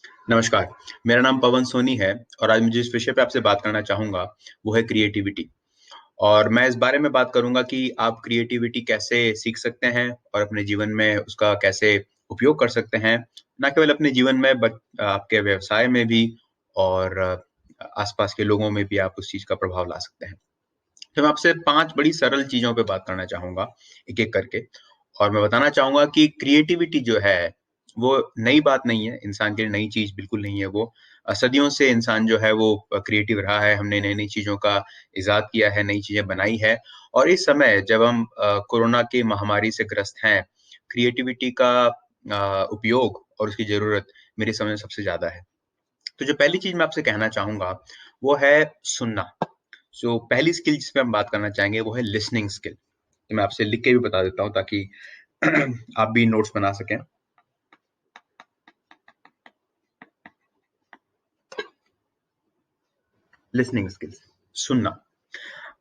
नमस्कार, मेरा नाम पवन सोनी है और आज मैं जिस विषय पे आपसे बात करना चाहूँगा, वो है क्रिएटिविटी। और मैं इस बारे में बात करूँगा कि आप क्रिएटिविटी कैसे सीख सकते हैं और अपने जीवन में उसका कैसे उपयोग कर सकते हैं, ना केवल अपने जीवन में आपके व्यवसाय में भी और आस-पास के लोगों में भी आप उस चीज़ का प्रभाव ला सकते हैं। तो मैं आपसे 5 बड़ी सरल चीज़ों पे बात करना चाहूँगा, एक-एक करके। और मैं बताना चाहूँगा कि क्रिएटिविटी जो है, वो नई बात नहीं है, इंसान के लिए नई चीज़ बिल्कुल नहीं है वो। सदियों से इंसान जो है वो क्रिएटिव रहा है, हमने नई-नई चीज़ों का इज़ाद किया है, नई चीज़ें बनाई हैं और इस समय जब हम कोरोना की महामारी से ग्रस्त हैं, क्रिएटिविटी का उपयोग और उसकी ज़रूरत मेरी समझ में सबसे ज़्यादा है। तो जो पहली चीज़ मैं आपसे कहना चाहूँगा, वो है सुनना। पहली स्किल जिस पे हम बात करना चाहेंगे वो है लिसनिंग स्किल। तो मैं आपसे लिख के भी बता देता हूँ ताकि आप भी नोट्स बना सकें। लिसनिंग स्किल्स, सुनना।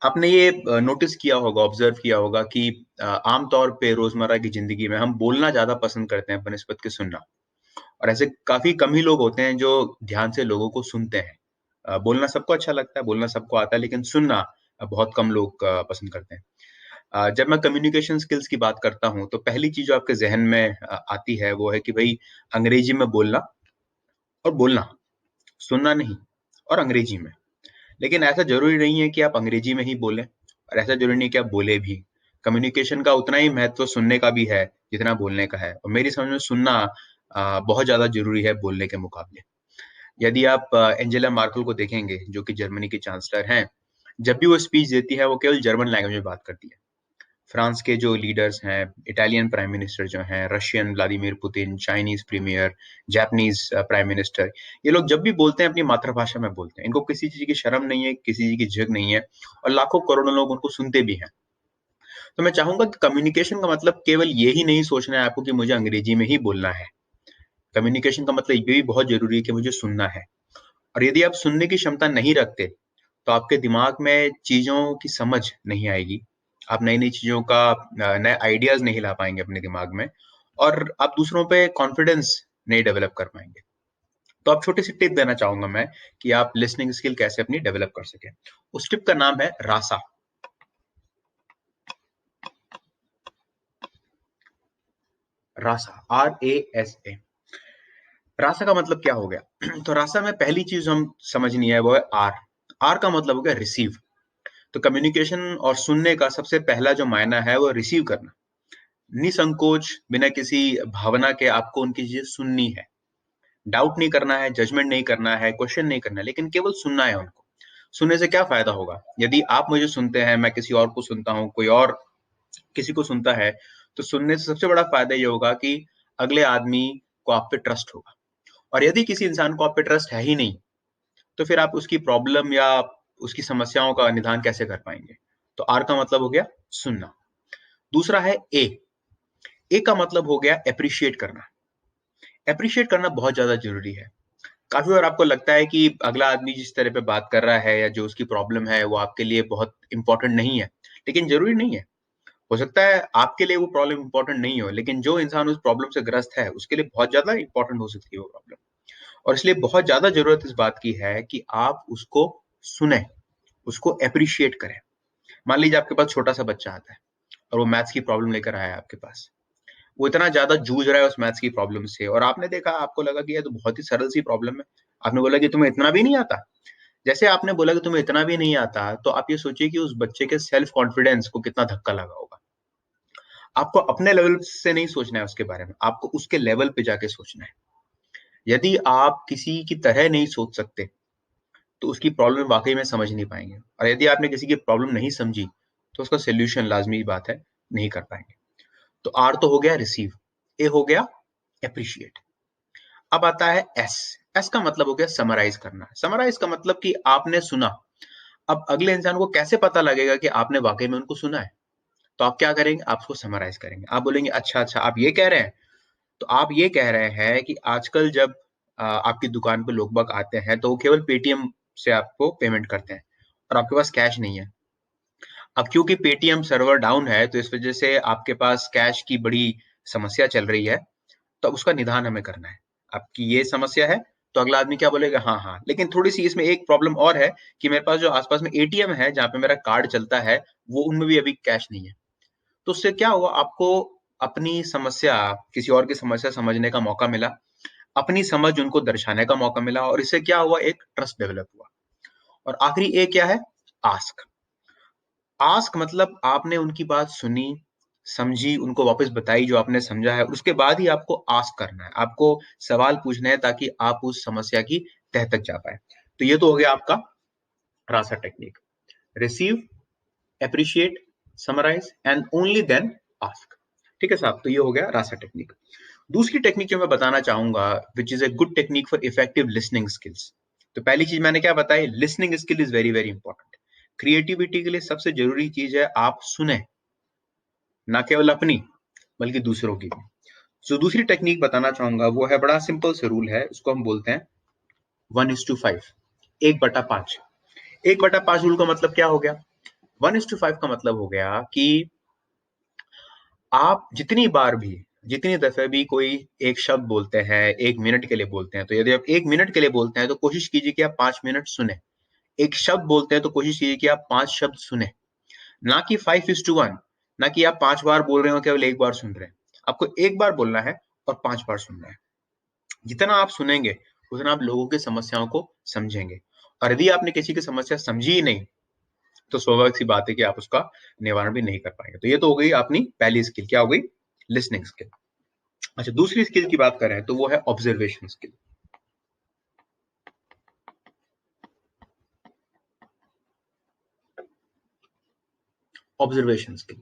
आपने ये नोटिस किया होगा, ऑब्जर्व किया होगा कि आम तौर पे रोज़मर्रा की ज़िंदगी में हम बोलना ज़्यादा पसंद करते हैं बनिस्बत के सुनना। और ऐसे काफ़ी कम ही लोग होते हैं जो ध्यान से लोगों को सुनते हैं। बोलना सबको अच्छा लगता है, बोलना सबको आता है लेकिन सुनना बहुत कम लोग पसंद करते हैं। जब मैं कम्युनिकेशन स्किल्स की बात करता हूँ, तो पहली चीज़ जो आपके ज़हन में आती है वो है कि भई अंग्रेजी में बोलना और बोलना, सुनना नहीं और अंग्रेजी में। लेकिन ऐसा ज़रूरी नहीं है कि आप अंग्रेजी में ही बोलें और ऐसा ज़रूरी नहीं है कि आप बोलें भी। कम्युनिकेशन का उतना ही महत्व सुनने का भी है, जितना बोलने का है और मेरी समझ में सुनना बहुत ज़्यादा ज़रूरी है बोलने के मुकाबले। यदि आप एंजेला मार्केल को देखेंगे, जो कि जर्मनी की चांसलर हैं, जब भी वो स्पीच देती है, वो केवल जर्मन लैंग्वेज में बात करती है। फ्रांस के जो लीडर्स हैं, इटालियन प्राइम मिनिस्टर जो हैं, Russian Vladimir Putin, Chinese premier, Japanese prime minister, ये लोग जब भी बोलते हैं अपनी मातृभाषा में बोलते हैं। इनको किसी चीज़ की शर्म नहीं है, किसी चीज़ की झिझक नहीं है और लाखों करोड़ों लोग उनको सुनते भी हैं। तो मैं चाहूँगा कि कम्युनिकेशन का मतलब केवल ये ही नहीं सोचना है आपको कि मुझे अंग्रेजी में ही बोलना है। कम्युनिकेशन का मतलब ये भी बहुत ज़रूरी है कि मुझे सुनना है और यदि आप सुनने की क्षमता नहीं रखते, तो आपके दिमाग में चीज़ों की समझ नहीं आएगी। आप नई-नई चीज़ों का नए आइडियाज़ नहीं ला पाएँगे अपने दिमाग में और आप दूसरों पे कॉन्फिडेंस नहीं डेवलप कर पाएँगे। तो आप छोटी-सी टिप देना चाहूँगा मैं कि आप लिसनिंग स्किल कैसे अपनी डेवलप कर सकें। उस टिप का नाम है रासा, रासा, RASA। रासा का मतलब क्या हो गया? तो रासा में पहली चीज़ हम समझनी है वो है आर। आर का मतलब हो गया रिसीव। तो कम्युनिकेशन और सुनने का सबसे पहला जो मायना है वो रिसीव करना। निसंकोच, बिना किसी भावना के आपको उनकी चीज़ें सुननी है। डाउट नहीं करना है, जजमेंट नहीं करना है, क्वेश्चन नहीं करना है, लेकिन केवल सुनना है उनको। सुनने से क्या फ़ायदा होगा? यदि आप मुझे सुनते हैं, मैं किसी और को सुनता हूँ, कोई और किसी को सुनता है, तो सुनने से सबसे बड़ा फ़ायदा ये होगा कि अगले आदमी को आप पे ट्रस्ट होगा। और यदि किसी इंसान को आप पे ट्रस्ट है ही नहीं, तो फिर आप उसकी प्रॉब्लम या उसकी समस्याओं का निदान कैसे कर पाएँगे? तो आर का मतलब हो गया सुनना। दूसरा है ए। ए का मतलब हो गया एप्रिशिएट करना। एप्रिशिएट करना बहुत ज़्यादा ज़रूरी है। काफ़ी बार आपको लगता है कि अगला आदमी जिस तरह पे बात कर रहा है या जो उसकी प्रॉब्लम है, वो आपके लिए बहुत इम्पोर्टेंट नहीं है, लेकिन ज़रूरी नहीं है। हो सकता है आपके लिए वो प्रॉब्लम इम्पोर्टेंट नहीं हो, लेकिन जो इंसान उस प्रॉब्लम से ग्रस्त है, उसके लिए बहुत ज़्यादा इम्पोर्टेंट हो सकती है वो प्रॉब्लम। और इसलिए बहुत ज़्यादा ज़रूरत इस बात की है कि आप उसको सुनें, उसको एप्रिशिएट करें। मान लीजिए आपके पास छोटा-सा बच्चा आता है और वो मैथ्स की प्रॉब्लम लेकर आया है आपके पास। वो इतना ज़्यादा जूझ रहा है उस मैथ्स की प्रॉब्लम से और आपने देखा, आपको लगा कि ये तो बहुत ही सरल सी प्रॉब्लम है। आपने बोला कि तुम्हें इतना भी नहीं आता? जैसे आपने बोला कि तुम्हें इतना भी नहीं आता, तो आप ये सोचिए कि उस बच्चे के सेल्फ कॉन्फिडेंस को कितना धक्का लगा होगा। आपको अपने लेवल से नहीं सोचना है उसके बारे में, आपको उसके लेवल पे जाके सोचना है। यदि आप किसी की तरह नहीं सोच सकते, तो उसकी प्रॉब्लम वाक़ई में समझ नहीं पाएँगे और यदि आपने किसी की प्रॉब्लम नहीं समझी, तो उसका सॉल्यूशन लाज़मी बात है, नहीं कर पाएँगे। तो आर तो हो गया रिसीव, ए हो गया एप्रिशिएट। अब आता है एस। एस का मतलब हो गया समराइज़ करना। समराइज़ का मतलब कि आपने सुना। अब अगले इंसान को कैसे पता लगेगा कि आपने वाक़ई में उनको सुना है? तो आप क्या करेंगे? आप उसको समराइज़ करेंगे। आप बोलेंगे, अच्छा, अच्छा, आप ये कह रहे हैं? तो आप ये कह रहे हैं कि आजकल जब आपकी दुकान पे लोग-बाग आते हैं, तो वो केवल पेटीएम से आपको पेमेंट करते हैं और आपके पास कैश नहीं है। अब क्योंकि पेटीएम सर्वर डाउन है, तो इस वज़ह से आपके पास कैश की बड़ी समस्या चल रही है, तो उसका निदान हमें करना है। आपकी ये समस्या है, तो अगला आदमी क्या बोलेगा, हाँ हाँ। लेकिन थोड़ी सी इसमें एक प्रॉब्लम और है कि मेरे पास जो आसपास में एटीएम है जहाँ पे मेरा कार्ड चलता है, वो उनमें भी अभी कैश नहीं है। तो उससे क्या हुआ, आपको अपनी समस्या, किसी और की समस्या समझने का मौका मिला, अपनी समझ उनको दर्शाने का मौका मिला, और इससे क्या हुआ, एक ट्रस्ट डेवलप हुआ। और आखिरी ए क्या है, आस्क। आस्क मतलब आपने उनकी बात सुनी, समझी, उनको वापस बताई जो आपने समझा है, उसके बाद ही आपको आस्क करना है, आपको सवाल पूछना है ताकि आप उस समस्या की तह तक जा पाए। तो ये तो हो गया आपका RASA technique, receive, appreciate, summarize and only then ask. ठीक है साहब, तो ये हो गया रासा टेक्निक। दूसरी टेक्निक जो मैं बताना चाहूंगा, which is a good technique for effective listening skills. तो पहली चीज मैंने क्या बताई, listening skill is very very important. Creativity के लिए सबसे जरूरी चीज है आप सुने, ना केवल अपनी बल्कि दूसरों की भी। जो दूसरी टेक्निक बताना चाहूंगा वो है, बड़ा सिंपल से रूल है, उसको हम बोलते हैं 1:5, 1/5। 1/5 रूल का मतलब क्या हो गया, 1:5 का मतलब हो गया कि आप जितनी बार भी, जितनी दफे भी कोई एक शब्द बोलते हैं, 1 मिनट के लिए बोलते हैं, तो यदि आप 1 मिनट के लिए बोलते हैं तो कोशिश कीजिए कि आप 5 मिनट सुने। एक शब्द बोलते हैं तो कोशिश कीजिए कि आप 5 शब्द सुने, ना कि 5:1, ना कि आप 5 बार बोल रहे हो केवल एक बार सुन रहे हैं। आपको एक बार बोलना है और 5 बार सुनना है। जितना आप सुनेंगे उतना आप लोगों की समस्याओं को समझेंगे, और यदि आपने किसी की समस्या समझी ही नहीं तो स्वाभाविक सी बात है कि आप उसका निवारण भी नहीं कर पाएंगे। तो ये तो हो गई अपनी पहली स्किल, क्या हो गई, लिसनिंग स्किल। अच्छा, दूसरी स्किल की बात करें तो वो है observation skill. Observation skill,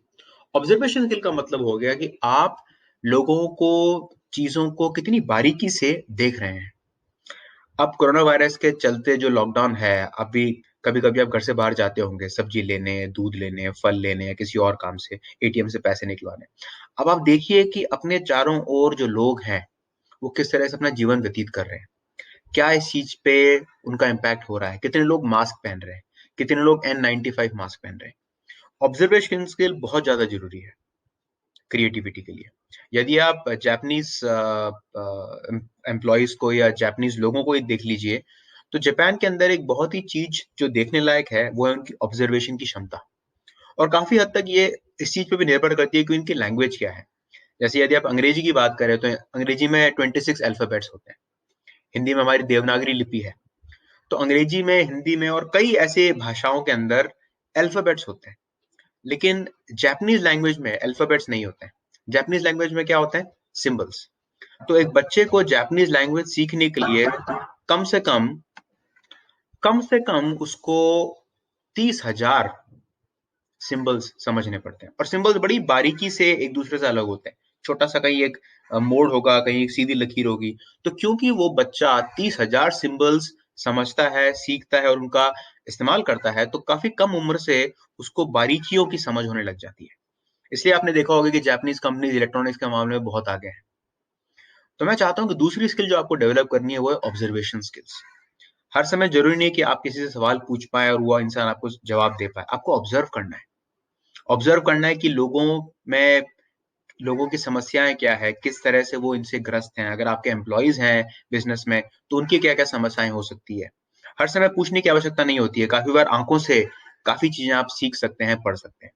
observation skill का मतलब हो गया कि आप लोगों को, चीजों को कितनी बारीकी से देख रहे हैं। अब कोरोना वायरस के चलते जो लॉकडाउन है, अभी कभी कभी आप घर से बाहर जाते होंगे सब्जी लेने, दूध लेने, फल लेने या किसी और काम से, एटीएम से पैसे निकलवाने। अब आप देखिए कि अपने चारों ओर जो लोग हैं वो किस तरह से अपना जीवन व्यतीत कर रहे हैं, क्या इस चीज पे उनका इम्पैक्ट हो रहा है, कितने लोग मास्क पहन रहे हैं, कितने लोग N95 मास्क पहन रहे हैं। ऑब्जर्वेशन स्किल बहुत ज्यादा जरूरी है क्रिएटिविटी के लिए। यदि आप जापानीज एम्प्लॉयज को या जापानीज लोगों को ही देख लीजिए, तो जापान के अंदर एक बहुत ही चीज जो देखने लायक है वो है उनकी ऑब्जर्वेशन की क्षमता। और काफी हद तक ये इस चीज पे भी निर्भर करती है कि उनकी लैंग्वेज क्या है। जैसे यदि आप अंग्रेजी की बात करें तो अंग्रेजी में 26 अल्फाबेट्स होते हैं, हिंदी में हमारी देवनागरी लिपि है, तो अंग्रेजी में, हिंदी में और कई ऐसे भाषाओं के अंदर अल्फाबेट्स होते हैं। लेकिन जापानीज लैंग्वेज में अल्फाबेट्स नहीं होते हैं। जापानीज लैंग्वेज में क्या होता है, सिंबल्स। तो एक बच्चे को जापानीज लैंग्वेज सीखने के लिए कम से कम, उसको 30,000 सिंबल्स समझने पड़ते हैं, और सिंबल्स बड़ी बारीकी से एक दूसरे से अलग होते हैं। छोटा सा कहीं एक मोड़ होगा, कहीं एक सीधी लकीर होगी। तो क्योंकि वो बच्चा 30,000 सिंबल्स समझता है, सीखता है और उनका इस्तेमाल करता है, तो काफी कम उम्र से उसको बारीकियों की समझ होने लग जाती है। इसलिए आपने देखा होगा कि जापानीज कंपनीज इलेक्ट्रॉनिक्स के मामले में बहुत आगे हैं। तो मैं चाहता हूँ कि दूसरी स्किल जो आपको डेवलप करनी है वो है ऑब्जर्वेशन स्किल्स। हर समय जरूरी नहीं है कि आप किसी से सवाल पूछ पाए और वो इंसान आपको जवाब दे पाए, आपको ऑब्जर्व करना है। ऑब्जर्व करना है कि में लोगों की समस्याएं क्या है, किस तरह से वो इनसे ग्रस्त हैं। अगर आपके एम्प्लॉइज हैं बिजनेस में तो उनकी क्या क्या समस्याएं हो सकती है। हर समय पूछने की आवश्यकता नहीं होती है, काफी बार आंखों से काफी चीजें आप सीख सकते हैं, पढ़ सकते हैं।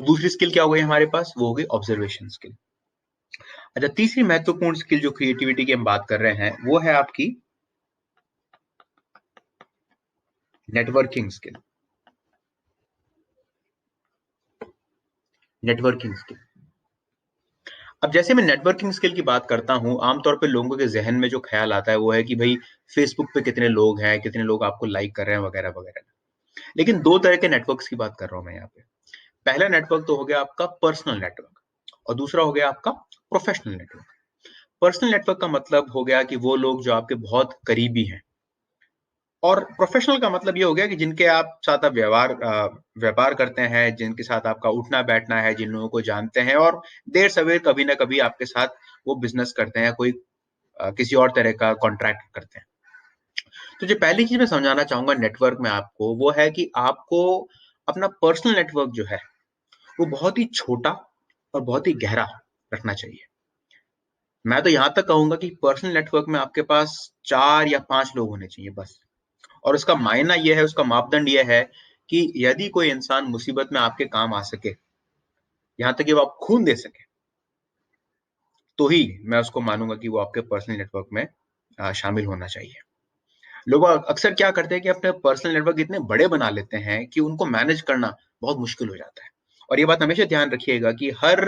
तो दूसरी स्किल क्या हो गई हमारे पास, वो हो गई ऑब्जर्वेशन स्किल। अच्छा, तीसरी महत्वपूर्ण स्किल जो क्रिएटिविटी की हम बात कर रहे हैं वो है आपकी नेटवर्किंग स्किल। नेटवर्किंग स्किल, अब जैसे मैं नेटवर्किंग स्किल की बात करता हूँ, आमतौर पे लोगों के जहन में जो ख्याल आता है वो है कि भाई फेसबुक पे कितने लोग हैं, कितने लोग आपको लाइक कर रहे हैं, वगैरह वगैरह। लेकिन दो तरह के नेटवर्क्स की बात कर रहा हूँ मैं यहाँ पे। पहला नेटवर्क तो हो गया आपका पर्सनल नेटवर्क, और दूसरा हो गया आपका प्रोफेशनल नेटवर्क। पर्सनल नेटवर्क का मतलब हो गया कि वो लोग जो आपके बहुत करीबी हैं, और प्रोफेशनल का मतलब ये हो गया कि जिनके आप साथ आप व्यापार करते हैं, जिनके साथ आपका उठना बैठना है, जिन लोगों को जानते हैं, और देर सवेर कभी ना कभी आपके साथ वो बिजनेस करते हैं, कोई किसी और तरह का कॉन्ट्रैक्ट करते हैं। तो जो पहली चीज मैं समझाना चाहूंगा नेटवर्क में आपको, वो है कि आपको अपना पर्सनल नेटवर्क जो है वो बहुत ही छोटा और बहुत ही गहरा रखना चाहिए। मैं तो यहाँ तक कहूंगा कि पर्सनल नेटवर्क में आपके पास 4 या 5 लोग होने चाहिए बस। और उसका मायना यह है, उसका मापदंड यह है कि यदि कोई इंसान मुसीबत में आपके काम आ सके, यहाँ तक कि वो आप खून दे सके, तो ही मैं उसको मानूंगा कि वो आपके पर्सनल नेटवर्क में शामिल होना चाहिए। लोग अक्सर क्या करते हैं कि अपने पर्सनल नेटवर्क इतने बड़े बना लेते हैं कि उनको मैनेज करना बहुत मुश्किल हो जाता है। और ये बात हमेशा ध्यान रखिएगा कि हर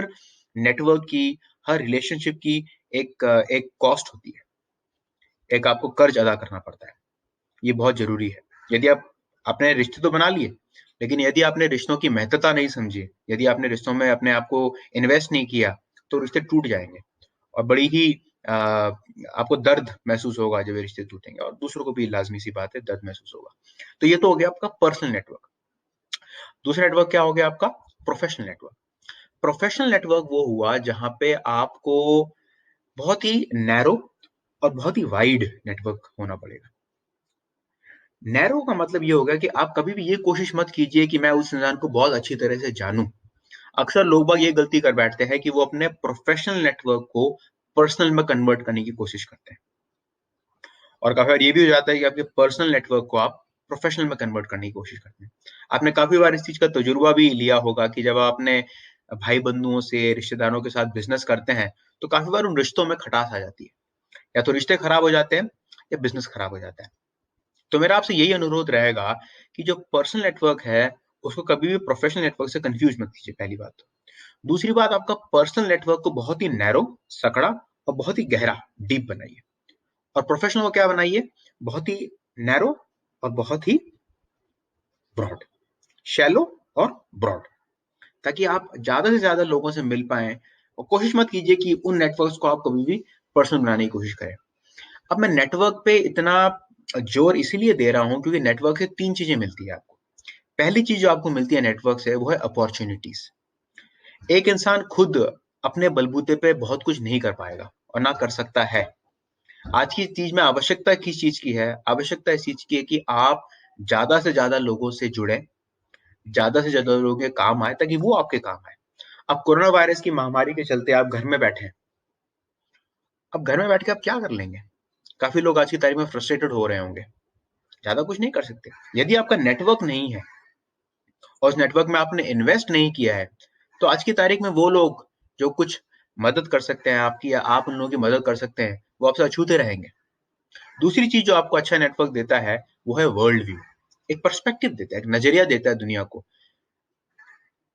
नेटवर्क की, हर रिलेशनशिप की एक कॉस्ट होती है, एक आपको कर्ज अदा करना पड़ता है। ये बहुत जरूरी है। यदि आप अपने रिश्ते तो बना लिए, लेकिन यदि आपने रिश्तों की महत्वता नहीं समझी, यदि आपने रिश्तों में अपने आप को इन्वेस्ट नहीं किया, तो रिश्ते टूट जाएंगे और बड़ी ही आपको दर्द महसूस होगा जब ये रिश्ते टूटेंगे, और दूसरों को भी लाजमी सी बात है दर्द महसूस होगा। तो ये तो हो गया आपका पर्सनल नेटवर्क। दूसरा नेटवर्क क्या हो गया आपका? Professional network. प्रोफेशनल नेटवर्क वो हुआ जहां पे आपको बहुत ही नैरो और बहुत ही वाइड नेटवर्क होना पड़ेगा। नैरो का मतलब ये होगा कि आप कभी भी ये कोशिश मत कीजिए कि मैं उस इंसान को बहुत अच्छी तरह से जानूं। अक्सर लोग बाग ये गलती कर बैठते हैं कि वो अपने प्रोफेशनल नेटवर्क को पर्सनल में कन्वर्ट करने की कोशिश करते हैं, और काफी बार ये भी हो जाता है कि आपके पर्सनल नेटवर्क को आप प्रोफेशनल में कन्वर्ट करने की कोशिश करते हैं। आपने काफी बार इस चीज का तजुर्बा भी लिया होगा कि जब आप अपने भाई बंधुओं से, रिश्तेदारों के साथ बिजनेस करते हैं, तो काफी बार उन रिश्तों में खटास आ जाती है। या तो रिश्ते खराब हो जाते हैं या बिजनेस खराब हो जाता है। तो मेरा आपसे यही अनुरोध रहेगा कि जो पर्सनल नेटवर्क है, उसको कभी भी प्रोफेशनल नेटवर्क से कंफ्यूज मत कीजिए, पहली बात तो। दूसरी बात, आपका पर्सनल नेटवर्क को बहुत ही नैरो, सकड़ा और बहुत ही गहरा, डीप बनाइए। और प्रोफेशनल को क्या बनाइए? बहुत ही नैरो और बहुत ही ब्रॉड, शैलो और ब्रॉड, ताकि आप ज्यादा से ज्यादा लोगों से मिल पाए। और कोशिश मत कीजिए कि उन नेटवर्क्स को आप कभी भी पर्सनल बनाने की कोशिश करें। अब मैं नेटवर्क पे इतना जोर इसीलिए दे रहा हूं क्योंकि नेटवर्क से 3 चीजें मिलती है आपको। पहली चीज जो आपको मिलती है नेटवर्क से, वो है अपॉर्चुनिटीज। एक इंसान खुद अपने बलबूते पे बहुत कुछ नहीं कर पाएगा और ना कर सकता है। आज की चीज में आवश्यकता किस चीज की है? आवश्यकता इस चीज की है कि आप ज्यादा से ज्यादा लोगों से जुड़े, ज्यादा से ज्यादा लोगों के काम आए, ताकि वो आपके काम आए। अब कोरोना वायरस की महामारी के चलते आप घर में बैठे हैं। अब घर में बैठ के आप क्या कर लेंगे? काफी लोग आज की तारीख में फ्रस्ट्रेटेड हो रहे होंगे, ज्यादा कुछ नहीं कर सकते। यदि आपका नेटवर्क नहीं है और उस नेटवर्क में आपने इन्वेस्ट नहीं किया है, तो आज की तारीख में वो लोग जो कुछ मदद कर सकते हैं आपकी, या आप उन लोगों की मदद कर सकते हैं, वो आपसे अछूते रहेंगे। दूसरी चीज जो आपको अच्छा नेटवर्क देता है, वो है वर्ल्ड व्यू। एक पर्सपेक्टिव देता है, एक नजरिया देता है दुनिया को।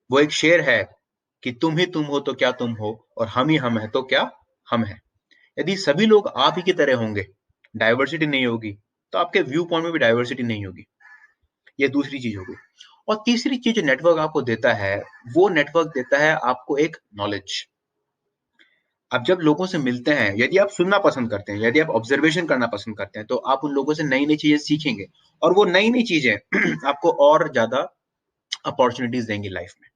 वो एक शेर है कि तुम ही तुम हो तो क्या तुम हो, और हम ही हम है तो क्या हम है। यदि सभी लोग आप ही की तरह होंगे, डाइवर्सिटी नहीं होगी, तो आपके व्यू पॉइंट में भी डाइवर्सिटी नहीं होगी। ये दूसरी चीज होगी। और तीसरी चीज जो नेटवर्क आपको देता है, वो नेटवर्क देता है आपको एक नॉलेज। आप जब लोगों से मिलते हैं, यदि आप सुनना पसंद करते हैं, यदि आप ऑब्जर्वेशन करना पसंद करते हैं, तो आप उन लोगों से नई नई चीजें सीखेंगे। और वो नई नई चीजें आपको और ज्यादा अपॉर्चुनिटीज देंगी लाइफ में।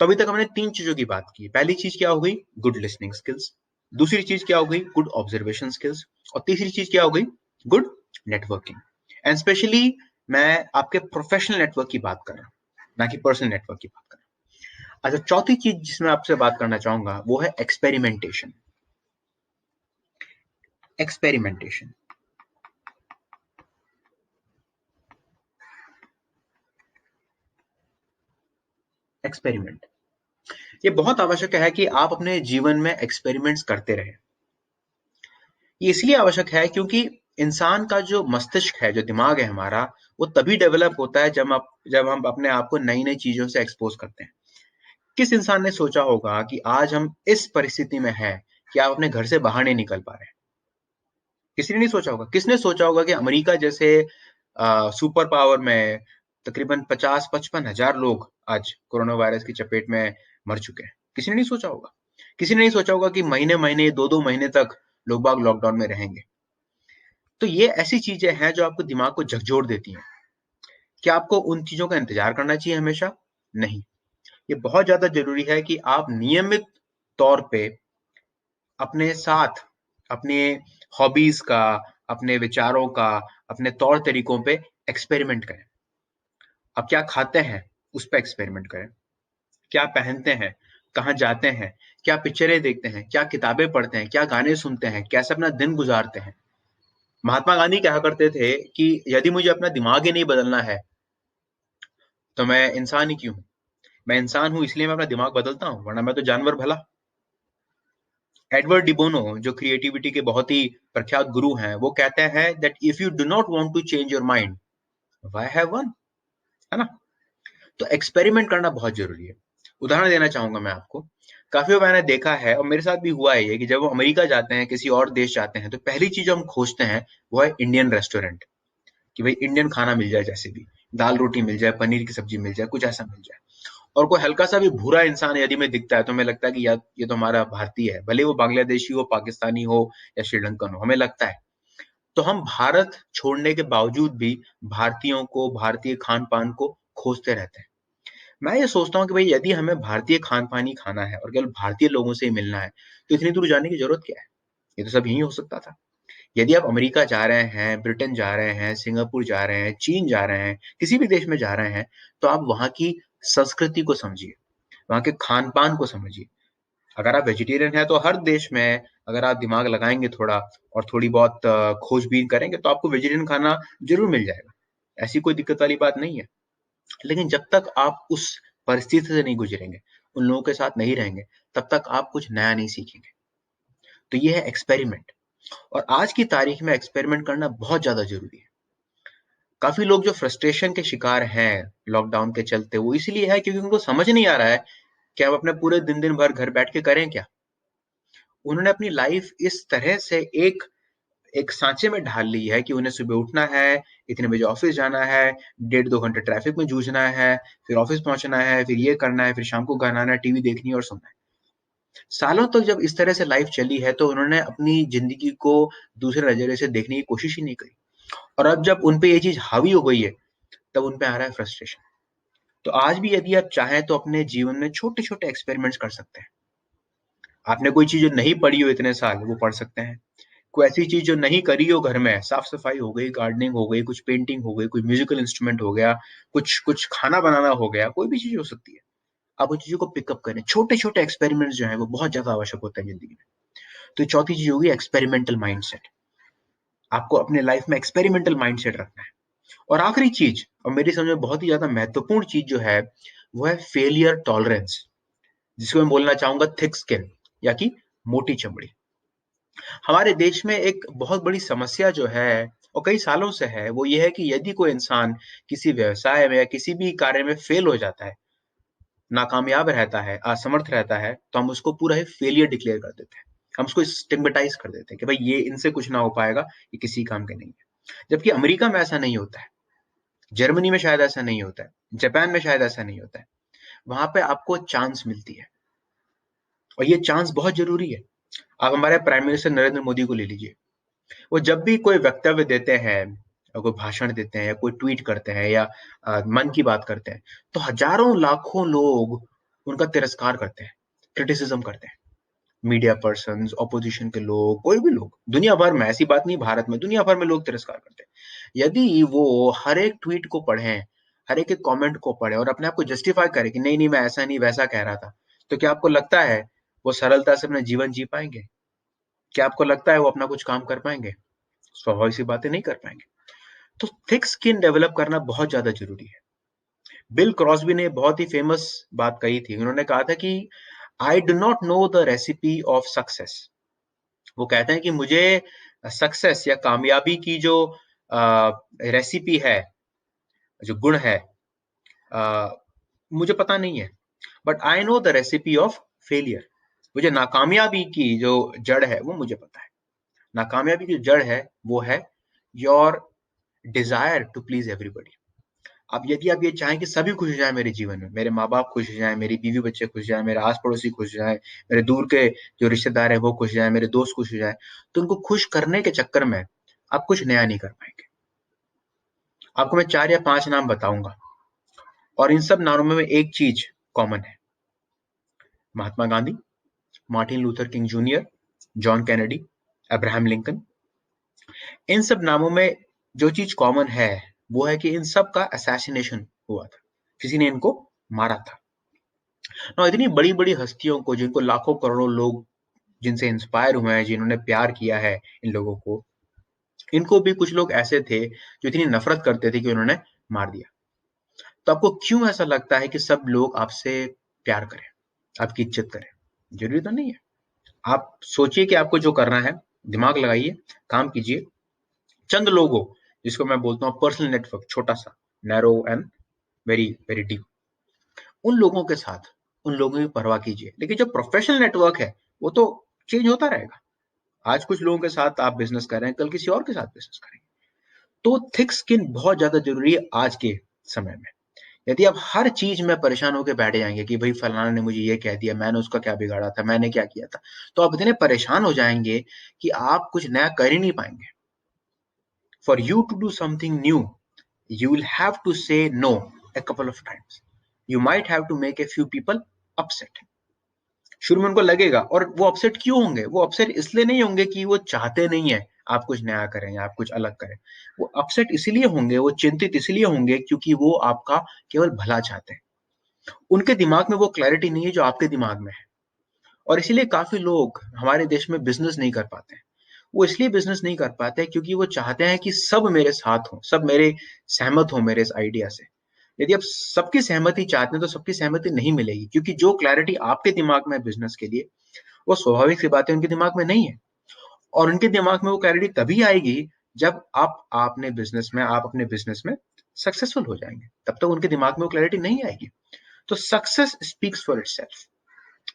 तो अभी तक हमने 3 चीजों की बात की। पहली चीज क्या हो गई? Good listening skills. दूसरी चीज क्या हो गई? Good observation skills. और तीसरी चीज क्या हो गई? Good networking. एंड स्पेशली मैं आपके प्रोफेशनल नेटवर्क की बात कर रहा हूँ, ना कि पर्सनल नेटवर्क की बात कर रहा हूँ। अच्छा, चौथी चीज जिसमें आपसे बात करना चाहूंगा, वो है एक्सपेरिमेंटेशन। एक्सपेरिमेंटेशन। एक्सपेरिमेंट, ये बहुत आवश्यक है कि आप अपने जीवन में एक्सपेरिमेंट्स करते रहें। ये इसलिए आवश्यक है क्योंकि इंसान का जो मस्तिष्क है, जो दिमाग है हमारा, वो तभी डेवलप होता है जब हम अपने आप को नई नई चीजों से एक्सपोज करते हैं। किस इंसान ने सोचा होगा कि आज हम इस परिस्थिति में हैं कि आप अपने घर से बाहर नहीं निकल पा रहे हैं? किसी ने नहीं सोचा होगा। किसने सोचा होगा कि अमेरिका जैसे सुपर पावर में तकरीबन 50-55 हजार लोग आज कोरोना वायरस की चपेट में मर चुके हैं? किसी ने नहीं सोचा होगा। किसी ने नहीं सोचा होगा कि महीने महीने, 2-2 महीने तक लोग बाग लॉकडाउन में रहेंगे। तो ये ऐसी चीजें हैं जो आपको दिमाग को झकझोर देती हैं। क्या आपको उन चीजों का इंतजार करना चाहिए हमेशा? नहीं। ये बहुत ज्यादा जरूरी है कि आप नियमित तौर पे अपने साथ, अपने हॉबीज का, अपने विचारों का, अपने तौर तरीकों पे एक्सपेरिमेंट करें। आप क्या खाते हैं, उस पर एक्सपेरिमेंट करें। क्या पहनते हैं, कहाँ जाते हैं, क्या पिक्चरें देखते हैं, क्या किताबें पढ़ते हैं, क्या गाने सुनते हैं, कैसे अपना दिन गुजारते हैं। महात्मा गांधी कहा करते थे कि यदि मुझे अपना दिमाग ही नहीं बदलना है, तो मैं इंसान ही क्यों हूँ? मैं इंसान हूँ इसलिए मैं अपना दिमाग बदलता हूँ, वरना मैं तो जानवर भला। एडवर्ड डिबोनो, जो क्रिएटिविटी के बहुत ही प्रख्यात गुरु हैं, वो कहते हैं that if you do not want to change your mind, why have one? है ना? तो एक्सपेरिमेंट करना बहुत जरूरी है। उदाहरण देना चाहूंगा मैं आपको। काफी बार मैंने देखा है और मेरे साथ भी हुआ है ये कि जब हम अमेरिका जाते हैं, किसी और देश जाते हैं, तो पहली चीज जो हम खोजते हैं वो है इंडियन रेस्टोरेंट, कि भाई इंडियन खाना मिल जाए, जैसे भी दाल रोटी मिल जाए, पनीर की सब्जी मिल जाए, कुछ ऐसा मिल जाए। और कोई हल्का सा भी भूरा इंसान यदि में दिखता है तो हमें लगता है कि यार ये तो हमारा भारतीय है, भले वो बांग्लादेशी हो, पाकिस्तानी हो या श्रीलंकन हो, हमें लगता है। तो हम भारत छोड़ने के बावजूद भी भारतीयों को, भारतीय खान पान को खोजते रहते हैं। मैं ये सोचता हूँ कि भाई यदि हमें भारतीय खान पान ही खाना है और केवल भारतीय लोगों से ही मिलना है, तो इतनी दूर जाने की जरूरत क्या है? ये तो सब यही हो सकता था। यदि आप अमेरिका जा रहे हैं, ब्रिटेन जा रहे हैं, सिंगापुर जा रहे हैं, चीन जा रहे हैं, किसी भी देश में जा रहे हैं, तो आप वहाँ की संस्कृति को समझिए, वहाँ के खान पान को समझिए। अगर आप वेजिटेरियन हैं तो हर देश में अगर आप दिमाग लगाएंगे थोड़ा और थोड़ी बहुत खोजबीन करेंगे तो आपको वेजिटेरियन खाना जरूर मिल जाएगा। ऐसी कोई दिक्कत वाली बात नहीं है। लेकिन जब तक आप उस परिस्थिति से नहीं गुजरेंगे, उन लोगों के साथ नहीं रहेंगे, तब तक आप कुछ नया नहीं सीखेंगे। तो ये है एक्सपेरिमेंट। और आज की तारीख में एक्सपेरिमेंट करना बहुत ज्यादा जरूरी है। काफी लोग जो फ्रस्ट्रेशन के शिकार हैं लॉकडाउन के चलते, वो इसलिए है क्योंकि उनको समझ नहीं आ रहा है कि हम अपने पूरे दिन दिन भर घर बैठ के करें क्या। उन्होंने अपनी लाइफ इस तरह से एक एक सांचे में ढाल ली है कि उन्हें सुबह उठना है, इतने बजे ऑफिस जाना है, 1.5 2 घंटे ट्रैफिक में जूझना है, फिर ऑफिस पहुंचना है, फिर ये करना है, फिर शाम को घर आना है, टीवी देखनी है और सोना है। सालों तक जब इस तरह से लाइफ चली है तो उन्होंने अपनी जिंदगी को दूसरे नजरिए से देखने की कोशिश ही नहीं करी। और अब जब उनपे ये चीज हावी हो गई है, तब उनपे आ रहा है फ्रस्ट्रेशन। तो आज भी यदि आप चाहें तो अपने जीवन में छोटे छोटे एक्सपेरिमेंट्स कर सकते हैं। आपने कोई चीज जो नहीं पढ़ी हो इतने साल, वो पढ़ सकते हैं। कोई ऐसी चीज जो नहीं करी हो घर में, साफ सफाई हो गई, गार्डनिंग हो गई, कुछ पेंटिंग हो गई, कोई म्यूजिकल इंस्ट्रूमेंट हो गया, कुछ कुछ खाना बनाना हो गया, कोई भी चीज हो सकती है। आप उन चीजों को पिकअप करें। छोटे छोटे एक्सपेरिमेंट्स जो है वो बहुत ज्यादा आवश्यक होते हैं जिंदगी में। तो चौथी चीज होगी एक्सपेरिमेंटल माइंडसेट। आपको अपने लाइफ में एक्सपेरिमेंटल माइंडसेट रखना है। और आखिरी चीज, और मेरी समझ में बहुत ही ज्यादा महत्वपूर्ण चीज जो है, वो है फेलियर टॉलरेंस, जिसको मैं बोलना चाहूंगा थिक स्किन, या कि मोटी चमड़ी। हमारे देश में एक बहुत बड़ी समस्या जो है और कई सालों से है, वो ये है कि यदि कोई इंसान किसी व्यवसाय में या किसी भी कार्य में फेल हो जाता है, नाकामयाब रहता है, असमर्थ रहता है, तो हम उसको पूरा ही फेलियर डिक्लेयर कर देते हैं। हम उसको स्टिग्मेटाइज कर देते हैं कि भाई ये इनसे कुछ ना हो पाएगा, ये किसी काम के नहीं है। जबकि अमेरिका में ऐसा नहीं होता है, जर्मनी में शायद ऐसा नहीं होता है, जापान में शायद ऐसा नहीं होता है। वहां पे आपको चांस मिलती है और ये चांस बहुत जरूरी है। आप हमारे प्राइम मिनिस्टर नरेंद्र मोदी को ले लीजिए। वो जब भी कोई वक्तव्य देते हैं, कोई भाषण देते हैं या कोई ट्वीट करते हैं या मन की बात करते हैं, तो हजारों लाखों लोग उनका तिरस्कार करते हैं, क्रिटिसिज्म करते हैं। मीडिया पर्सन, ऑपोजिशन के लोग, कोई भी लोग, दुनिया भर में, ऐसी बात नहीं भारत में, दुनिया भर में लोग तिरस्कार करते हैं। यदि वो हर एक ट्वीट को पढ़ें, हर एक कमेंट को पढ़े और अपने आप को जस्टिफाई करे कि नहीं नहीं मैं ऐसा नहीं वैसा कह रहा था, तो क्या आपको लगता है वो सरलता से अपना जीवन जी पाएंगे? क्या आपको लगता है वो अपना कुछ काम कर पाएंगे? स्वाभाविक सी बातें नहीं कर पाएंगे। तो थिक स्किन डेवलप करना बहुत ज्यादा जरूरी है। बिल क्रॉस्बी ने बहुत ही फेमस बात कही थी। उन्होंने कहा था कि I do not know the recipe of success. वो कहते हैं कि मुझे सक्सेस या कामयाबी की जो रेसिपी है, जो गुण है, आ, मुझे पता नहीं है। But I know the recipe of failure. मुझे नाकामयाबी की जो जड़ है वो मुझे पता है। नाकामयाबी की जड़ है वो है your desire to please everybody. अब यदि आप ये चाहें कि सभी खुश हो जाए मेरे जीवन में, मेरे माँ बाप खुश हो जाए, मेरी बीवी बच्चे खुश हो जाए, मेरे आस पड़ोसी खुश हो जाए, मेरे दूर के जो रिश्तेदार है वो खुश हो जाए, मेरे दोस्त खुश हो जाए, तो उनको खुश करने के चक्कर में आप कुछ नया नहीं कर पाएंगे। आपको मैं 4 या 5 नाम बताऊंगा और इन सब नामों में एक चीज कॉमन है। Mahatma Gandhi, Martin Luther King junior, John Kennedy, Abraham Lincoln. इन सब नामों में जो चीज कॉमन है वो है कि इन सब का असैसिनेशन हुआ था, किसी ने इनको मारा था। ना इतनी बड़ी-बड़ी हस्तियों को जिनको लाखों करोड़ों लोग जिनसे इंस्पायर हुए हैं, जिन्होंने प्यार किया है इन लोगों को, इनको भी कुछ लोग ऐसे थे जो इतनी नफ़रत करते थे कि उन्होंने मार दिया। तो आपको क्यों ऐसा लगता है कि सब लोग आपसे प्यार करें, आपकी इज़्ज़त करें? ज़रूरी तो नहीं है। आप सोचिए कि आपको जो करना है, दिमाग लगाइए, काम कीजिए। चंद लोगों, जिसको मैं बोलता हूँ पर्सनल नेटवर्क छोटा-सा, narrow and very, very deep. उन लोगों के साथ, उन लोगों की परवाह कीजिए। लेकिन जो प्रोफ़ेशनल नेटवर्क है, वो तो चेंज होता रहेगा। आज कुछ लोगों के साथ आप बिज़नेस कर रहे हैं, कल किसी और के साथ बिज़नेस करेंगे। तो थिक स्किन बहुत ज़्यादा ज़रूरी है आज के समय में। यदि आप हर चीज़ में परेशान होके बैठ जाएँगे कि भई फलाना ने मुझे ये कह दिया, मैंने उसका क्या बिगाड़ा था, मैंने क्या किया था, तो आप इतने परेशान हो जाएँगे कि आप कुछ नया कर ही नहीं पाएँगे। For you to do something new, you will have to say no a couple of times. You might have to make a few people upset. शुरू में उनको लगेगा और वो अपसेट क्यों होंगे? वो अपसेट इसलिए नहीं होंगे कि वो चाहते नहीं है आप कुछ नया करें या आप कुछ अलग करें। वो अपसेट इसलिए होंगे, वो चिंतित इसलिए होंगे क्योंकि वो आपका केवल भला चाहते हैं। उनके दिमाग में वो क्लैरिटी नहीं है जो आपके दिमाग में है और इसीलिए काफ़ी लोग हमारे देश में बिज़नेस नहीं कर पाते हैं। वो इसलिए बिज़नेस नहीं कर पाते हैं क्योंकि वो चाहते हैं कि सब मेरे साथ हों, सब मेरे सहमत हों मेरे इस आइडिया से। यदि आप सबकी सहमति चाहते हैं तो सबकी सहमति नहीं मिलेगी क्योंकि जो क्लैरिटी आपके दिमाग में है बिज़नेस के लिए, वो स्वाभाविक सी बात है उनके दिमाग में नहीं है और उनके दिमाग में वो क्लैरिटी तभी आएगी जब आप अपने बिज़नेस में सक्सेसफुल हो जाएँगे। तब तक उनके दिमाग में वो क्लैरिटी नहीं आएगी। तो सक्सेस स्पीक्स फॉर इटसेल्फ।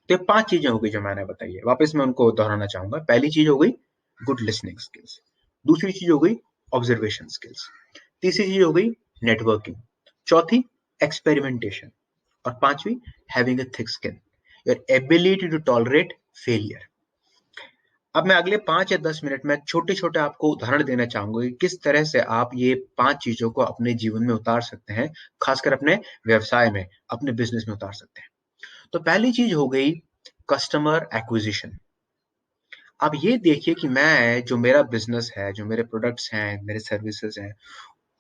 तो ये 5 चीज़ें हो गई जो मैंने बताई है। वापस मैं उनको दोहराना चाहूँगा। पहली चीज़ हो गई गुड लिसनिंग स्किल्स। दूसरी चीज़ हो गई ऑब्जर्वेशन स्किल्स। तीसरी चीज़ हो गई नेटवर्किंग। चौथी एक्सपेरिमेंटेशन और पाँचवीं having a thick skin. Your ability to tolerate failure. अब मैं अगले 5 या 10 मिनट में छोटे-छोटे आपको उदाहरण देना चाहूँगा कि किस तरह से आप ये 5 चीज़ों को अपने जीवन में उतार सकते हैं, खासकर अपने व्यवसाय में, अपने बिज़नेस में उतार सकते हैं। तो पहली चीज़ हो गई कस्टमर एक्विजिशन। आप ये देखिए कि मैं जो मेरा बिज़नेस है, जो मेरे प्रोडक्ट्स हैं, मेरे सर्विसेज़ हैं,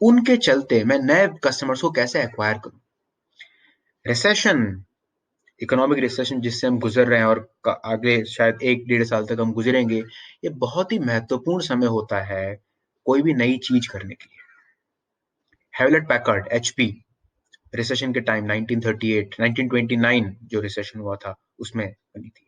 उनके चलते मैं नए कस्टमर्स को कैसे एक्वायर करूँ? रिसेशन, इकोनॉमिक रिसेशन जिससे हम गुज़र रहे हैं और क आगे शायद 1 डेढ़ साल तक हम गुज़रेंगे, ये बहुत ही महत्वपूर्ण समय होता है, कोई भी नई चीज़ करने के लिए। हेवलेट पैकर्ड, एचपी, रिसेशन के टाइम 1938, 1929 जो रिसेशन हुआ था, उसमें बनी थी।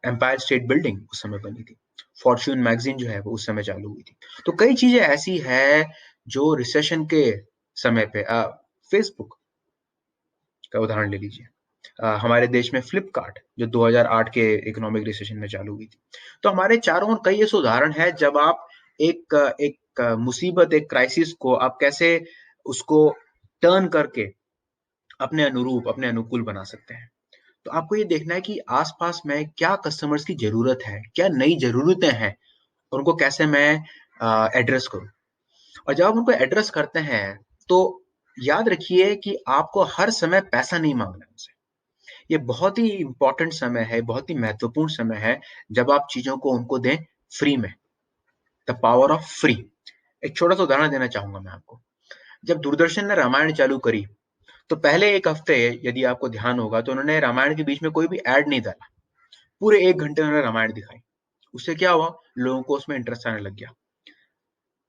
एम्पायर स्टेट बिल्डिंग उस समय बनी थी। फॉर्च्यून मैगज़ीन जो है वो उस समय चालू हुई थी। तो कई चीज़ें ऐसी हैं जो रिसेशन के समय पे फ़ेसबुक का उदाहरण ले लीजिए। हमारे देश में फ्लिपकार्ट जो 2008 के इकोनॉमिक रिसेशन में चालू हुई थी। तो हमारे चारों ओर कई ऐसे उदाहरण हैं जब आप एक मुसीबत, एक क्राइसिस को आप कैसे उसको टर्न करके अपने अनुरूप, अपने अनुकूल बना सकते हैं। तो आपको ये देखना है कि आस-पास में क्या कस्टमर्स की ज़रूरत है, क्या नई ज़रूरतें हैं और उनको कैसे मैं एड्रेस करूँ। और जब आप उनको एड्रेस करते हैं, तो याद रखिए कि आपको हर समय पैसा नहीं माँगना है उनसे। ये बहुत ही इम्पोर्टेंट समय है, बहुत ही महत्वपूर्ण समय है, जब आप चीज़ों को उनको दें फ्री में, द पावर ऑफ फ्री। एक छोटा-सा उदाहरण देना चाहूँगा मैं आपको। जब दूरदर्शन ने रामायण चालू करी, तो पहले 1 हफ्ते यदि आपको ध्यान होगा, तो उन्होंने रामायण के बीच में कोई भी ऐड नहीं डाला। पूरे 1 घंटे उन्होंने रामायण दिखाई। उससे क्या हुआ? लोगों को उसमें इंटरेस्ट आने लग गया।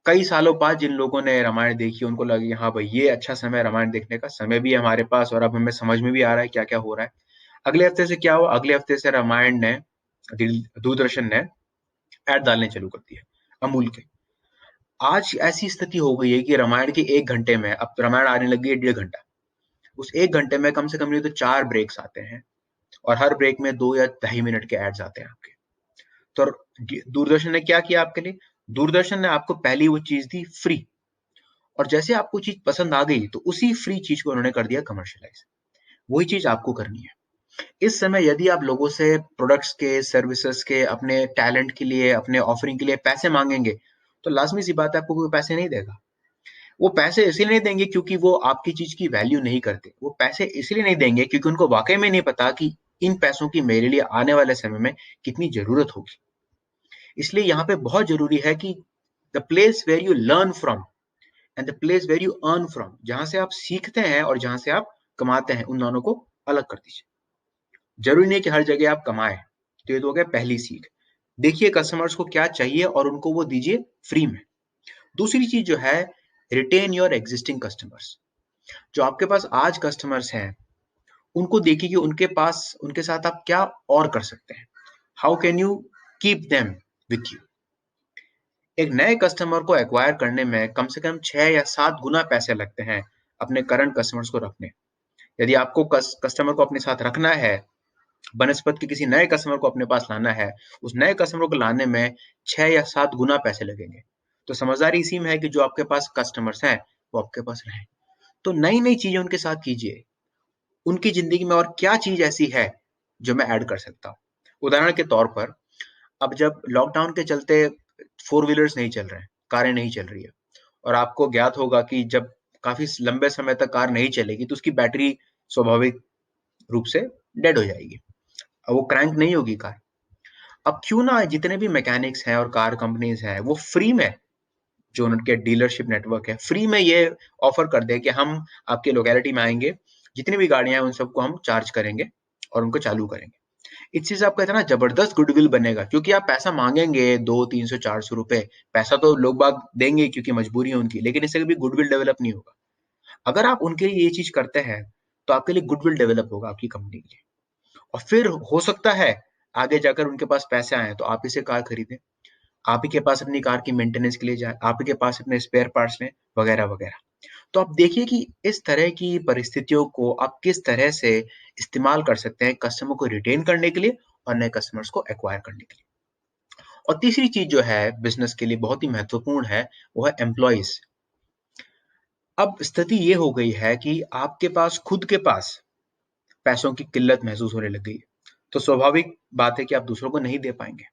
कई सालों बाद जिन लोगों ने रामायण देखी, उनको लगा कि हाँ भाई, ये अच्छा समय है रामायण देखने का, समय भी है हमारे पास और अब हमें समझ में भी आ रहा है क्या-क्या हो रहा है। अगले हफ्ते से क्या हुआ? अगले हफ्ते से रामायण ने दूरदर्शन ने ऐड डालने चालू कर दिए, अमूल के। आज ऐसी स्थिति हो गई है कि रामायण के 1 घंटे में अब रामायण आने लगी है 1.5 घंटा। उस 1 घंटे में कम से कम नहीं तो 4 ब्रेक्स आते हैं और हर ब्रेक में 2 या ढाई मिनट के एड्स आते हैं आपके। तो दूरदर्शन ने क्या किया आपके लिए? दूरदर्शन ने आपको पहली वो चीज़ दी फ्री और जैसे आपको चीज़ पसंद आ गई, तो उसी फ्री चीज़ को उन्होंने कर दिया कमर्शियलाइज़। वही चीज़ आपको करनी है। इस समय यदि आप लोगों से प्रोडक्ट्स के, सर्विसेज़ के, अपने टैलेंट के लिए, अपने ऑफरिंग के लिए पैसे माँगेंगे, तो लाज़मी सी बात है आपको कोई पैसे नहीं देगा। वो पैसे इसलिए नहीं देंगे क्योंकि वो आपकी चीज़ की वैल्यू नहीं करते। वो पैसे इसलिए नहीं देंगे क्योंकि उनको वाक़ई में नहीं पता कि इन पैसों की मेरे लिए आने वाले समय में कितनी ज़रूरत होगी। इसलिए यहाँ पे बहुत ज़रूरी है कि the place where you learn from and the place where you earn from, जहाँ से आप सीखते हैं और जहाँ से आप कमाते हैं, उन दोनों को अलग कर दीजिए। जरूरी नहीं कि हर जगह आप कमाएं। तो ये तो हो गया पहली सीख। देखिए कस्टमर्स को क्या चाहिए और उनको वो दीजिए फ्री में। दूसरी चीज जो है, रिटेन योर एग्जिस्टिंग कस्टमर्स। जो आपके पास आज कस्टमर्स हैं, उनको देखिए कि उनके पास, उनके साथ आप क्या और कर सकते हैं। How can you keep them with you. एक नए कस्टमर को एक्वायर करने में कम से कम 6 या 7 गुना पैसे लगते हैं अपने करंट कस्टमर्स को रखने। यदि आपको कस्टमर को अपने साथ रखना है, बनस्पत के किसी नए कस्टमर को अपने पास लाना है, उस नए कस्टमर को लाने में 6 या 7 गुना पैसे लगेंगे। तो समझदारी इसी में है कि जो आपके पास कस्टमर्स हैं वो आपके पास रहें। तो नई नई चीजें उनके साथ कीजिए। उनकी जिंदगी में और क्या चीज ऐसी है जो मैं ऐड कर सकता हूँ। उदाहरण के तौर पर, अब जब लॉकडाउन के चलते 4 व्हीलर्स नहीं चल रहे हैं, कारें नहीं चल रही है, और आपको ज्ञात होगा कि जब काफी लंबे समय तक कार नहीं चलेगी तो उसकी बैटरी स्वाभाविक रूप से डेड हो जाएगी, वो क्रैंक नहीं होगी कार। अब क्यों ना जितने भी मैकेनिक्स हैं और कार कंपनीज हैं वो फ्री में, जो उनके डीलरशिप नेटवर्क है, फ्री में ये ऑफर कर दे कि हम आपके लोकेलिटी में आएंगे, जितनी भी गाड़ियां हैं उन सबको हम चार्ज करेंगे और उनको चालू करेंगे। इससे से आपका इतना जबरदस्त गुडविल बनेगा, क्योंकि आप पैसा मांगेंगे 200-300-400 रुपए, पैसा तो लोग बाग देंगे क्योंकि मजबूरी है उनकी, लेकिन इससे कभी गुडविल डेवलप नहीं होगा। अगर आप उनके लिए ये चीज करते हैं तो आपके लिए गुडविल डेवलप होगा आपकी कंपनी के लिए। और फिर हो सकता है आगे जाकर उनके पास पैसे आए तो आप इसे कार खरीदें, आप ही के पास अपनी कार की मेंटेनेंस के लिए जाए, आप ही के पास अपने स्पेयर पार्ट्स में, वगैरह वगैरह। तो आप देखिए कि इस तरह की परिस्थितियों को आप किस तरह से इस्तेमाल कर सकते हैं कस्टमर को रिटेन करने के लिए और नए कस्टमर्स को एक्वायर करने के लिए। और तीसरी चीज जो है बिजनेस के लिए बहुत ही महत्वपूर्ण है, वो है एम्प्लॉइज। अब स्थिति ये हो गई है कि आपके पास खुद के पास पैसों की किल्लत महसूस होने लग गई है। तो स्वाभाविक बात है कि आप दूसरों को नहीं दे पाएंगे।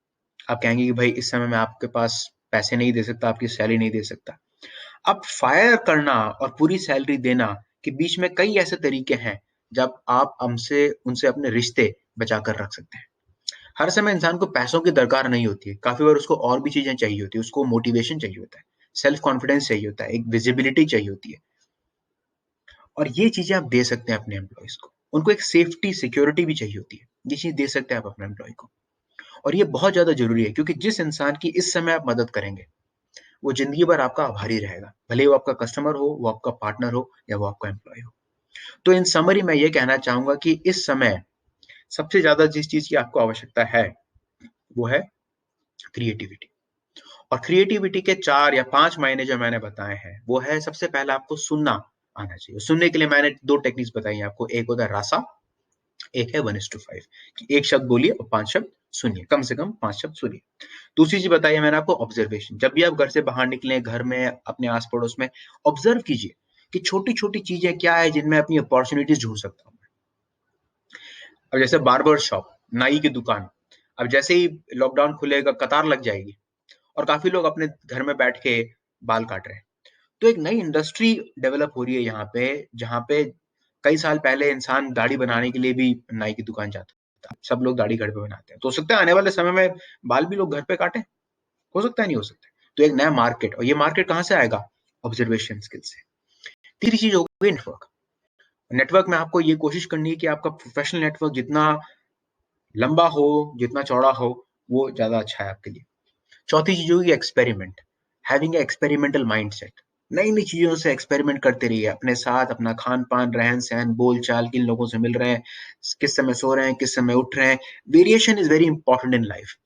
आप कहेंगे कि भाई इस समय मैं आपके पास पैसे नहीं दे सकता, आपकी सैलरी नहीं दे सकता। अब फायर करना और पूरी सैलरी देना के बीच में कई ऐसे तरीके हैं जब आप हमसे उनसे अपने रिश्ते बचा कर रख सकते हैं। हर समय इंसान को पैसों की दरकार नहीं होती है, काफी बार उसको और भी चीजें चाहिए होती है, उसको मोटिवेशन चाहिए होता है, सेल्फ कॉन्फिडेंस चाहिए होता है, एक विजिबिलिटी चाहिए होती है। और ये चीजें आप दे सकते हैं अपने एम्प्लॉयज को। उनको एक सेफ्टी सिक्योरिटी भी चाहिए होती है, ये चीज दे सकते हैं आप अपने एम्प्लॉय को। और ये बहुत ज्यादा जरूरी है, क्योंकि जिस इंसान की इस समय आप मदद करेंगे वो जिंदगी भर आपका आभारी रहेगा, भले ही वो आपका कस्टमर हो, वो आपका पार्टनर हो, या वो आपका एम्प्लॉय हो। तो इन समरी मैं ये कहना चाहूंगा कि इस समय सबसे ज्यादा जिस चीज की आपको आवश्यकता है वो है क्रिएटिविटी। और क्रिएटिविटी के 4 या 5 मायने जो मैंने बताए हैं वो है, सबसे पहला आपको सुनना आना चाहिए। सुनने के लिए मैंने 2 टेक्निक्स बताई हैं आपको, एक होता है रासा, एक है 1:5, कि एक शब्द बोलिए और 5 शब्द सुनिए, कम से कम 5 शब्द सुनिए। दूसरी चीज बताई है मैंने आपको, ऑब्जर्वेशन। जब भी आप घर से बाहर निकले, घर में, अपने आस पड़ोस में, ऑब्जर्व कीजिए कि छोटी छोटी चीजें क्या है जिनमें अपनी अपॉर्चुनिटीज ढूंढ सकता हूँ। अब जैसे बार्बर शॉप, नाई की दुकान, अब जैसे ही लॉकडाउन खुलेगा कतार लग जाएगी और काफी लोग अपने घर में बैठ के बाल काट रहे हैं। तो एक नई इंडस्ट्री डेवलप हो रही है यहाँ पे, जहाँ पे कई साल पहले इंसान दाढ़ी बनाने के लिए भी नाई की दुकान जाता था, सब लोग दाढ़ी घर पे बनाते हैं। तो हो सकता है आने वाले समय में बाल भी लोग घर पे काटें, हो सकता है, नहीं हो सकता। तो एक नया मार्केट, और ये मार्केट कहाँ से आएगा? ऑब्जर्वेशन स्किल से। तीसरी चीज हो गई नेटवर्क। नेटवर्क में आपको ये कोशिश करनी है कि आपका प्रोफेशनल नेटवर्क जितना लंबा हो, जितना चौड़ा हो, वो ज्यादा अच्छा है आपके लिए। चौथी चीज होगी experiment, having a experimental mindset. नई नई चीजों से एक्सपेरिमेंट करते रहिए अपने साथ, अपना खान पान, रहन सहन, बोल चाल, किन लोगों से मिल रहे हैं, किस समय सो रहे हैं, किस समय उठ रहे हैं। Variation is very important in life,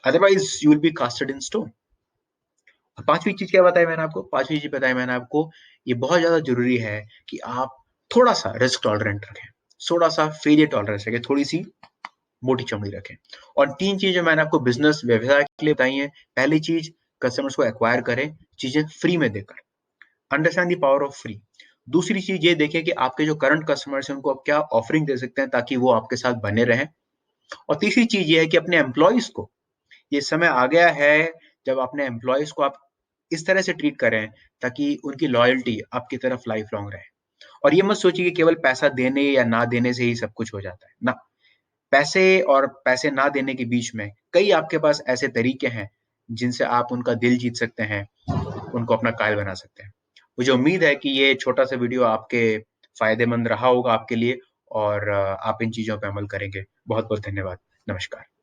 otherwise you will be casted in stone. और पांचवी चीज क्या बताई मैंने आपको? पांचवी चीज बताई मैंने आपको, ये बहुत ज्यादा जरूरी है कि आप थोड़ा सा रिस्क टॉलरेंट रखें, थोड़ा सा फेलियर टॉलरेंस रखें, थोड़ी सी मोटी चमड़ी रखें। और 3 चीजें मैंने आपको बिजनेस व्यवसाय के लिए बताई हैं। पहली चीज, कस्टमर्स को एक्वायर करें चीजें फ्री में देकर, understand the power of free. दूसरी चीज ये देखें कि आपके जो करंट कस्टमर्स हैं उनको आप क्या ऑफरिंग दे सकते हैं ताकि वो आपके साथ बने रहें। और तीसरी चीज ये है कि अपने एम्प्लॉयज को, ये समय आ गया है जब अपने एम्प्लॉयज को आप इस तरह से ट्रीट करें ताकि उनकी लॉयल्टी आपकी तरफ लाइफ लॉन्ग रहे। और ये मत सोचिए कि केवल पैसा देने या ना देने से ही सब कुछ हो जाता है ना। पैसे और पैसे ना देने के बीच में कई आपके पास ऐसे तरीके हैं जिनसे आप उनका दिल जीत सकते हैं, उनको अपना कायल बना सकते हैं। मुझे उम्मीद है कि ये छोटा सा वीडियो आपके फ़ायदेमंद रहा होगा आपके लिए और आप इन चीज़ों पे अमल करेंगे। बहुत-बहुत धन्यवाद। नमस्कार।